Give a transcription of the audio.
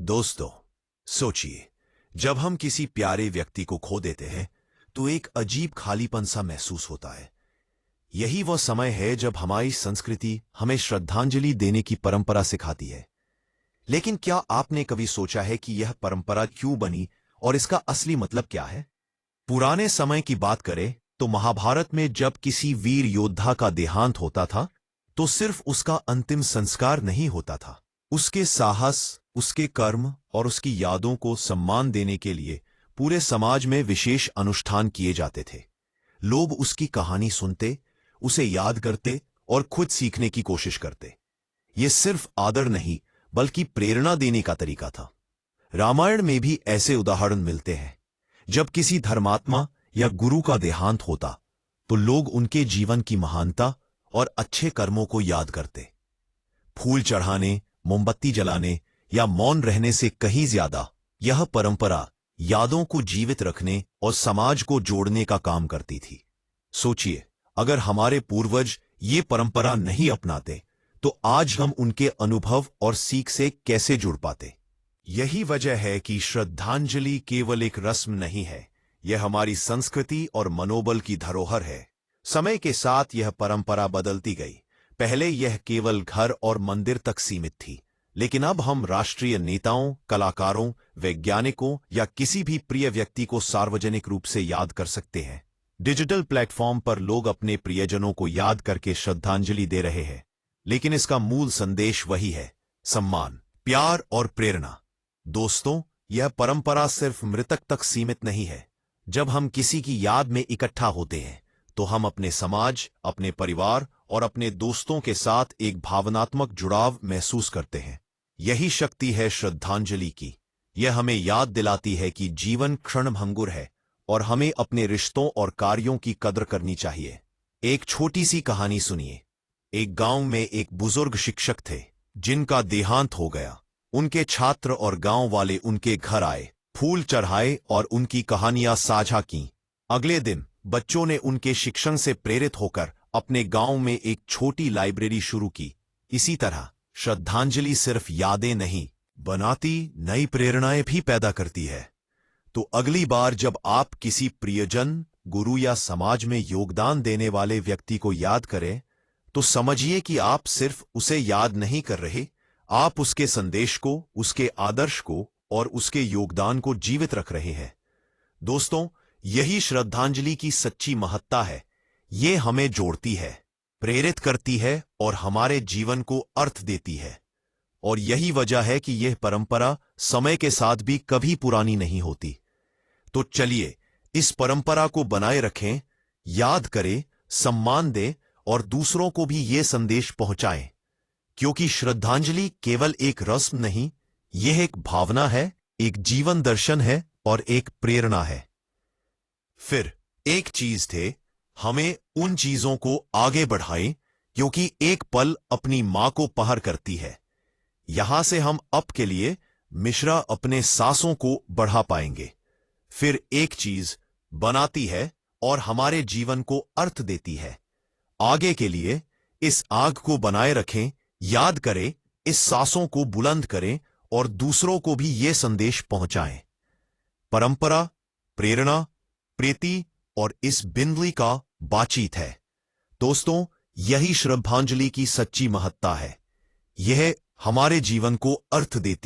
दोस्तों, सोचिए, जब हम किसी प्यारे व्यक्ति को खो देते हैं तो एक अजीब खालीपन सा महसूस होता है। यही वह समय है जब हमारी संस्कृति हमें श्रद्धांजलि देने की परंपरा सिखाती है। लेकिन क्या आपने कभी सोचा है कि यह परंपरा क्यों बनी और इसका असली मतलब क्या है? पुराने समय की बात करें तो महाभारत में जब किसी वीर योद्धा का देहांत होता था तो सिर्फ उसका अंतिम संस्कार नहीं होता था। उसके साहस, उसके कर्म और उसकी यादों को सम्मान देने के लिए पूरे समाज में विशेष अनुष्ठान किए जाते थे। लोग उसकी कहानी सुनते, उसे याद करते और खुद सीखने की कोशिश करते। ये सिर्फ आदर नहीं बल्कि प्रेरणा देने का तरीका था। रामायण में भी ऐसे उदाहरण मिलते हैं। जब किसी धर्मात्मा या गुरु का देहांत होता तो लोग उनके जीवन की महानता और अच्छे कर्मों को याद करते। फूल चढ़ाने, मोमबत्ती जलाने या मौन रहने से कहीं ज्यादा यह परंपरा यादों को जीवित रखने और समाज को जोड़ने का काम करती थी। सोचिए, अगर हमारे पूर्वज ये परंपरा नहीं अपनाते तो आज हम उनके अनुभव और सीख से कैसे जुड़ पाते? यही वजह है कि श्रद्धांजलि केवल एक रस्म नहीं है, यह हमारी संस्कृति और मनोबल की धरोहर है। समय के साथ यह परंपरा बदलती गई। पहले यह केवल घर और मंदिर तक सीमित थी, लेकिन अब हम राष्ट्रीय नेताओं, कलाकारों, वैज्ञानिकों या किसी भी प्रिय व्यक्ति को सार्वजनिक रूप से याद कर सकते हैं। डिजिटल प्लेटफॉर्म पर लोग अपने प्रियजनों को याद करके श्रद्धांजलि दे रहे हैं, लेकिन इसका मूल संदेश वही है: सम्मान, प्यार और प्रेरणा। दोस्तों, यह परंपरा सिर्फ मृतक तक सीमित नहीं है। जब हम किसी की याद में इकट्ठा होते हैं तो हम अपने समाज, अपने परिवार और अपने दोस्तों के साथ एक भावनात्मक जुड़ाव महसूस करते हैं। यही शक्ति है श्रद्धांजलि की। यह हमें याद दिलाती है कि जीवन क्षणभंगुर है और हमें अपने रिश्तों और कार्यों की कद्र करनी चाहिए। एक छोटी सी कहानी सुनिए। एक गांव में एक बुजुर्ग शिक्षक थे जिनका देहांत हो गया। उनके छात्र और गांव वाले उनके घर आए, फूल चढ़ाए और उनकी कहानियां साझा की। अगले दिन बच्चों ने उनके शिक्षण से प्रेरित होकर अपने गांव में एक छोटी लाइब्रेरी शुरू की। इसी तरह श्रद्धांजलि सिर्फ यादें नहीं बनाती, नई प्रेरणाएं भी पैदा करती है। तो अगली बार जब आप किसी प्रियजन, गुरु या समाज में योगदान देने वाले व्यक्ति को याद करें तो समझिए कि आप सिर्फ उसे याद नहीं कर रहे, आप उसके संदेश को, उसके आदर्श को और उसके योगदान को जीवित रख रहे हैं। दोस्तों, यही श्रद्धांजलि की सच्ची महत्ता है। ये हमें जोड़ती है, प्रेरित करती है और हमारे जीवन को अर्थ देती है। और यही वजह है कि यह परंपरा समय के साथ भी कभी पुरानी नहीं होती। तो चलिए, इस परंपरा को बनाए रखें, याद करें, सम्मान दें और दूसरों को भी ये संदेश पहुंचाएं। क्योंकि श्रद्धांजलि केवल एक रस्म नहीं, यह एक भावना है, एक जीवन दर्शन है और एक प्रेरणा है। फिर एक चीज थे, हमें उन चीजों को आगे बढ़ाएं क्योंकि एक पल अपनी मां को पहर करती है। यहां से हम अब के लिए मिश्रा अपने सांसों को बढ़ा पाएंगे। फिर एक चीज बनाती है और हमारे जीवन को अर्थ देती है। आगे के लिए इस आग को बनाए रखें, याद करें, इस सांसों को बुलंद करें और दूसरों को भी ये संदेश पहुंचाएं। परंपरा, प्रेरणा, प्रीति और इस बिंदली का बातचीत है। दोस्तों, यही श्रद्धांजलि की सच्ची महत्ता है। यह हमारे जीवन को अर्थ देती